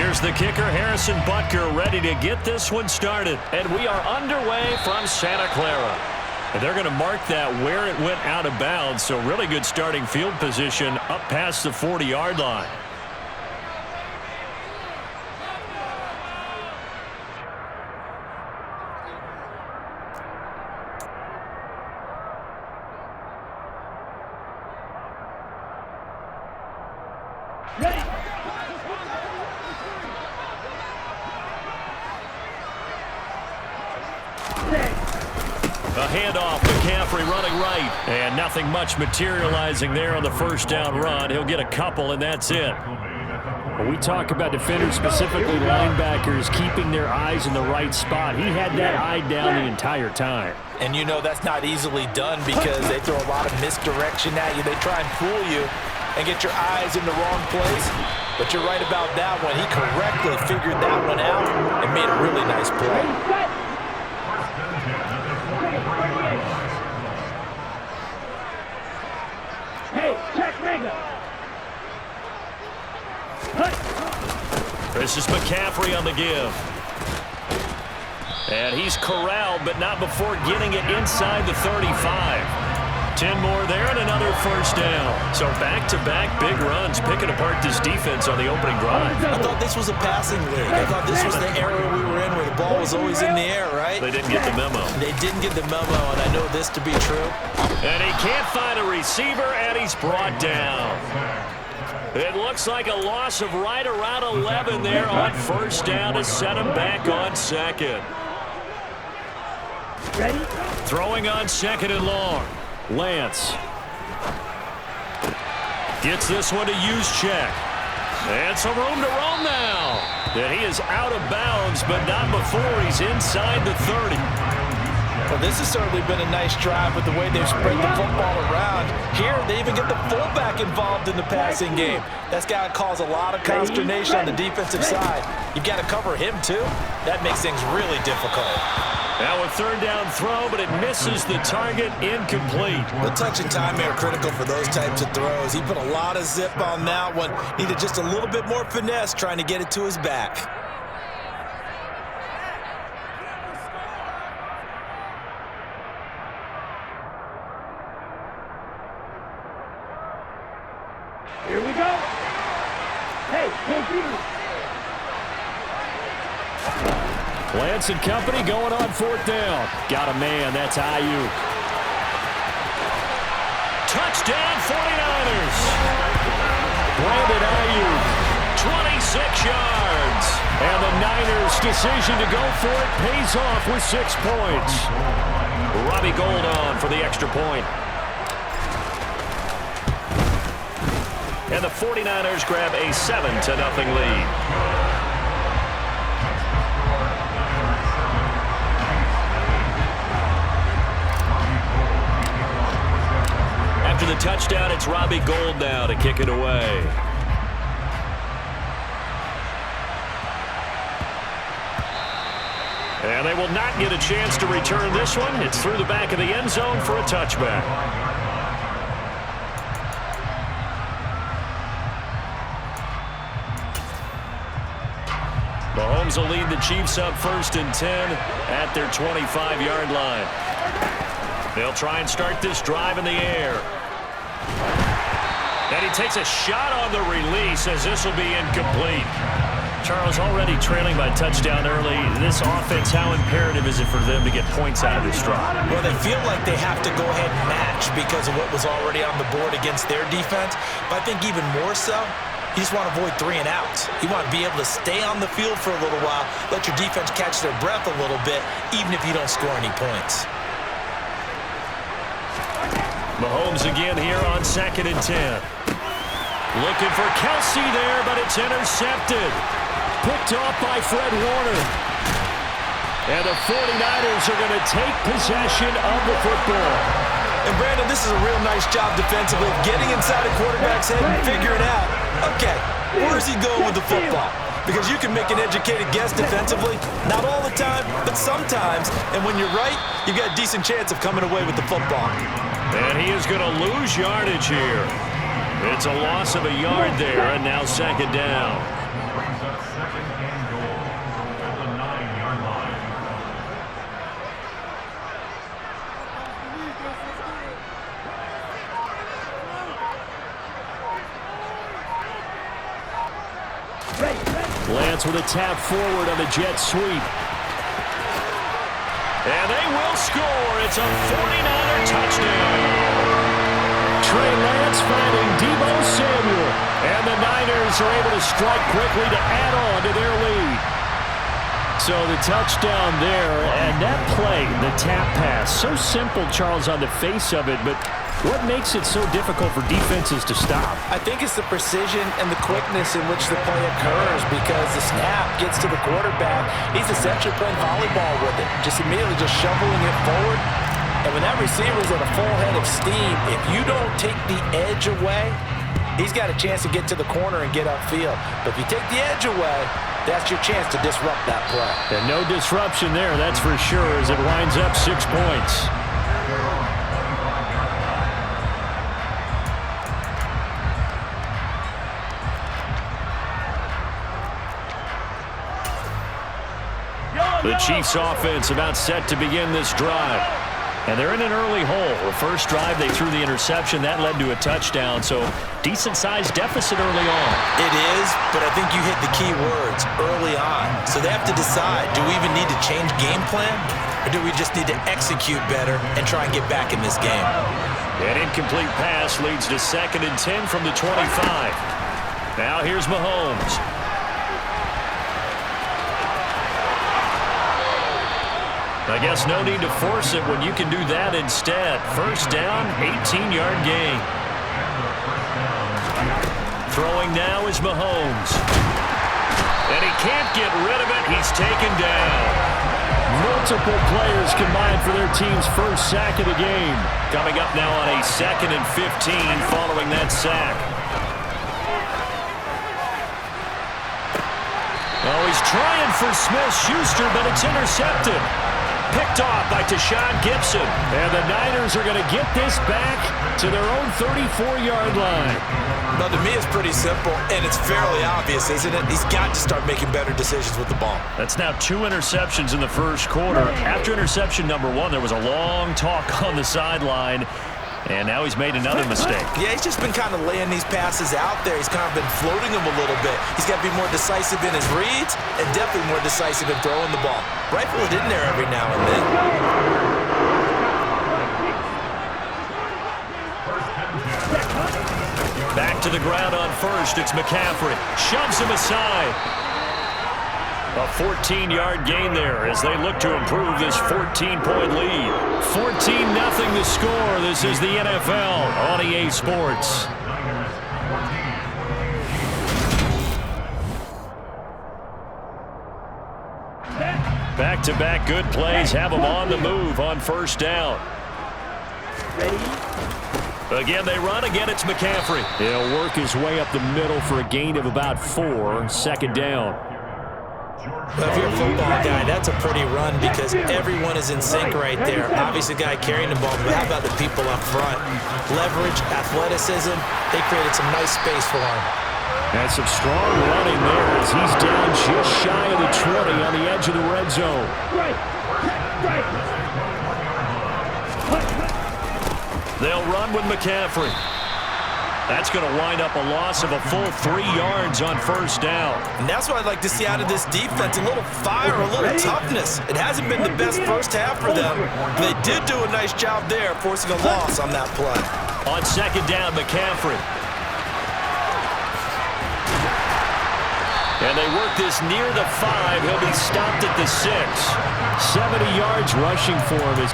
Here's the kicker, Harrison Butker, ready to get this one started. And we are underway from Santa Clara. And they're going to mark that where it went out of bounds, so really good starting field position up past the 40-yard line. A handoff, McCaffrey running right. And nothing much materializing there on the first down run. He'll get a couple, and that's it. When we talk about defenders, specifically linebackers, keeping their eyes in the right spot, he had that eye down the entire time. And you know that's not easily done because they throw a lot of misdirection at you. They try and fool you and get your eyes in the wrong place. But you're right about that one. He correctly figured that one out and made a really nice play. This is McCaffrey on the give. And he's corralled, but not before getting it inside the 35. 10 more there and another first down. So back-to-back big runs, picking apart this defense on the opening drive. I thought this was a passing league. I thought this was the era we were in where the ball was always in the air, right? They didn't get the memo. They didn't get the memo, and I know this to be true. And he can't find a receiver, and he's brought down. It looks like a loss of right around 11 there on first down to set him back on second. Ready? Throwing on second and long. Lance gets this one to Juszczyk. And some room to roam now. And he is out of bounds, but not before he's inside the 30. Well, this has certainly been a nice drive with the way they've spread the football around. Here, they even get the fullback involved in the passing game. That's got to cause a lot of consternation on the defensive side. You've got to cover him, too. That makes things really difficult. Now a third down throw, but it misses the target, incomplete. The touch and time are critical for those types of throws. He put a lot of zip on that one. Needed just a little bit more finesse trying to get it to his back. Here we go. Hey, Lance and company going on fourth down. Got a man. That's Ayuk. Touchdown 49ers. Brandon Ayuk, 26 yards. And the Niners' decision to go for it pays off with 6 points. Robbie Gould on for the extra point. And the 49ers grab a 7-0 lead. After the touchdown, it's Robbie Gould now to kick it away. And they will not get a chance to return this one. It's through the back of the end zone for a touchback. Mahomes will lead the Chiefs up 1st and 10 at their 25-yard line. They'll try and start this drive in the air. And he takes a shot on the release as this will be incomplete. Charles, already trailing by touchdown early. This offense, how imperative is it for them to get points out of this drive? Well, they feel like they have to go ahead and match because of what was already on the board against their defense. But I think even more so, you just want to avoid 3 and outs. You want to be able to stay on the field for a little while, let your defense catch their breath a little bit, even if you don't score any points. Mahomes again here on 2nd and 10. Looking for Kelsey there, but it's intercepted. Picked off by Fred Warner. And the 49ers are going to take possession of the football. And Brandon, this is a real nice job defensively, getting inside a quarterback's head and figuring out, okay, where's he going with the football? Because you can make an educated guess defensively, not all the time, but sometimes. And when you're right, you've got a decent chance of coming away with the football. And he is going to lose yardage here. It's a loss of a yard there, and now 2nd down. second and goal at the 9-yard line. Lance with a tap forward on the jet sweep. And they will score. It's a 49er touchdown. Trey Lance finding Deebo Samuel. And the Niners are able to strike quickly to add on to their lead. So the touchdown there, and that play, the tap pass, so simple, Charles, on the face of it, but what makes it so difficult for defenses to stop? I think it's the precision and the quickness in which the play occurs because the snap gets to the quarterback. He's essentially playing volleyball with it, just immediately just shoveling it forward. And when that receiver's at a full head of steam, if you don't take the edge away, he's got a chance to get to the corner and get upfield. But if you take the edge away, that's your chance to disrupt that play. And no disruption there, that's for sure, as it winds up 6 points. The Chiefs offense about set to begin this drive. And they're in an early hole. The first drive, they threw the interception. That led to a touchdown, so decent-sized deficit early on. It is, but I think you hit the key words, early on. So they have to decide, do we even need to change game plan, or do we just need to execute better and try and get back in this game? An incomplete pass leads to 2nd and 10 from the 25. Now here's Mahomes. I guess no need to force it when you can do that instead. First down, 18-yard gain. Throwing now is Mahomes. And he can't get rid of it. He's taken down. Multiple players combined for their team's first sack of the game. Coming up now on a 2nd and 15 following that sack. Oh, he's trying for Smith-Schuster, but it's intercepted. Picked off by Tashawn Gibson. And the Niners are going to get this back to their own 34-yard line. Now, to me, it's pretty simple, and it's fairly obvious, isn't it? He's got to start making better decisions with the ball. That's now 2 interceptions in the first quarter. After interception number 1, there was a long talk on the sideline. And now he's made another mistake. Yeah, he's just been kind of laying these passes out there. He's kind of been floating them a little bit. He's got to be more decisive in his reads and definitely more decisive in throwing the ball. Rifle it in there every now and then. Back to the ground on first. It's McCaffrey. Shoves him aside. A 14-yard gain there as they look to improve this 14-point lead. 14-0 the score. This is the NFL on EA Sports. Back-to-back good plays have them on the move on first down. Again, they run. Again, it's McCaffrey. He'll work his way up the middle for a gain of about 4. 2nd down. Well, if you're a football guy, that's a pretty run because everyone is in sync right there. Obviously, the guy carrying the ball, but how about the people up front? Leverage, athleticism, they created some nice space for him. And some strong running there as he's down just shy of the 20 on the edge of the red zone. They'll run with McCaffrey. That's going to wind up a loss of a full 3 yards on first down. And that's what I'd like to see out of this defense, a little fire, a little toughness. It hasn't been the best first half for them. They did do a nice job there, forcing a loss on that play. On 2nd down, McCaffrey. And they work this near the 5. He'll be stopped at the 6. 70 yards rushing for him.